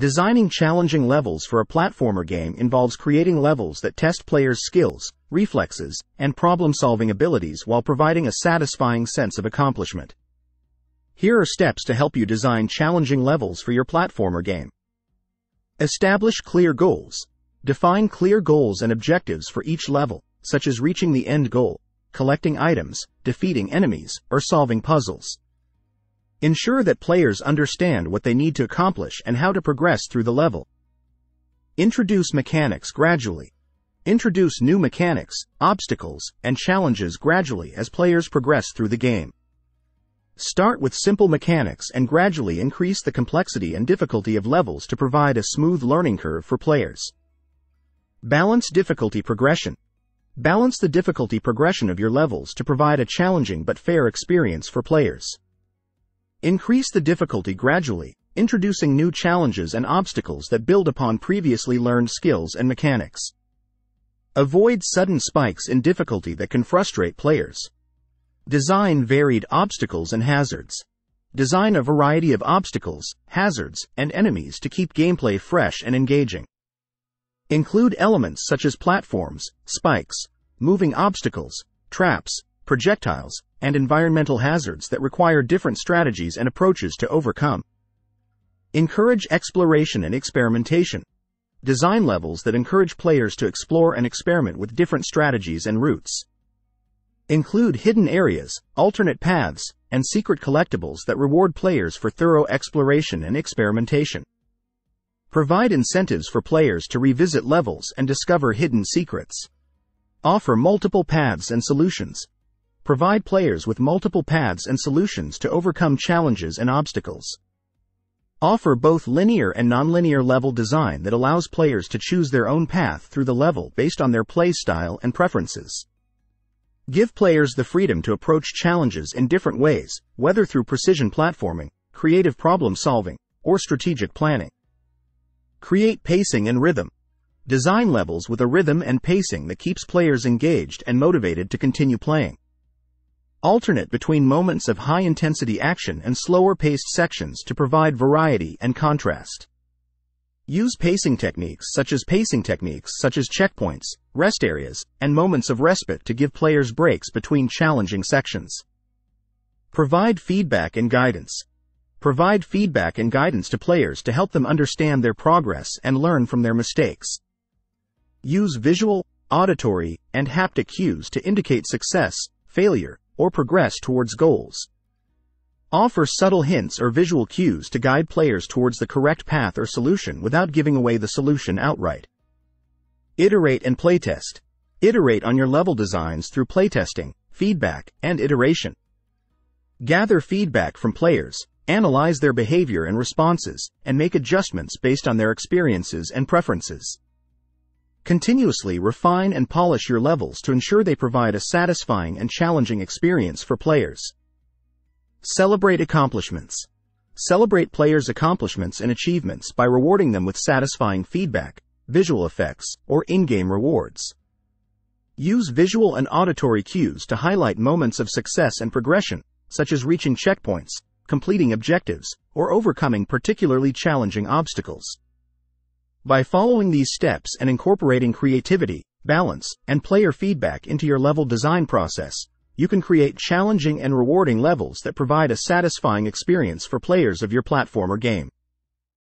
Designing challenging levels for a platformer game involves creating levels that test players' skills, reflexes, and problem-solving abilities while providing a satisfying sense of accomplishment. Here are steps to help you design challenging levels for your platformer game. Establish clear goals. Define clear goals and objectives for each level, such as reaching the end goal, collecting items, defeating enemies, or solving puzzles. Ensure that players understand what they need to accomplish and how to progress through the level. Introduce mechanics gradually. Introduce new mechanics, obstacles, and challenges gradually as players progress through the game. Start with simple mechanics and gradually increase the complexity and difficulty of levels to provide a smooth learning curve for players. Balance difficulty progression. Balance the difficulty progression of your levels to provide a challenging but fair experience for players. Increase the difficulty gradually, introducing new challenges and obstacles that build upon previously learned skills and mechanics. Avoid sudden spikes in difficulty that can frustrate players. Design varied obstacles and hazards. Design a variety of obstacles, hazards, and enemies to keep gameplay fresh and engaging. Include elements such as platforms, spikes, moving obstacles, traps, projectiles, and environmental hazards that require different strategies and approaches to overcome. Encourage exploration and experimentation. Design levels that encourage players to explore and experiment with different strategies and routes. Include hidden areas, alternate paths, and secret collectibles that reward players for thorough exploration and experimentation. Provide incentives for players to revisit levels and discover hidden secrets. Offer multiple paths and solutions. Provide players with multiple paths and solutions to overcome challenges and obstacles. Offer both linear and nonlinear level design that allows players to choose their own path through the level based on their play style and preferences. Give players the freedom to approach challenges in different ways, whether through precision platforming, creative problem solving, or strategic planning. Create pacing and rhythm. Design levels with a rhythm and pacing that keeps players engaged and motivated to continue playing. Alternate between moments of high-intensity action and slower-paced sections to provide variety and contrast. Use pacing techniques such as checkpoints, rest areas, and moments of respite to give players breaks between challenging sections. Provide feedback and guidance. Provide feedback and guidance to players to help them understand their progress and learn from their mistakes. Use visual, auditory, and haptic cues to indicate success, failure, or progress towards goals. Offer subtle hints or visual cues to guide players towards the correct path or solution without giving away the solution outright. Iterate and playtest. Iterate on your level designs through playtesting, feedback, and iteration. Gather feedback from players, analyze their behavior and responses, and make adjustments based on their experiences and preferences. Continuously refine and polish your levels to ensure they provide a satisfying and challenging experience for players. Celebrate accomplishments. Celebrate players' accomplishments and achievements by rewarding them with satisfying feedback, visual effects, or in-game rewards. Use visual and auditory cues to highlight moments of success and progression, such as reaching checkpoints, completing objectives, or overcoming particularly challenging obstacles. By following these steps and incorporating creativity, balance, and player feedback into your level design process, you can create challenging and rewarding levels that provide a satisfying experience for players of your platformer game.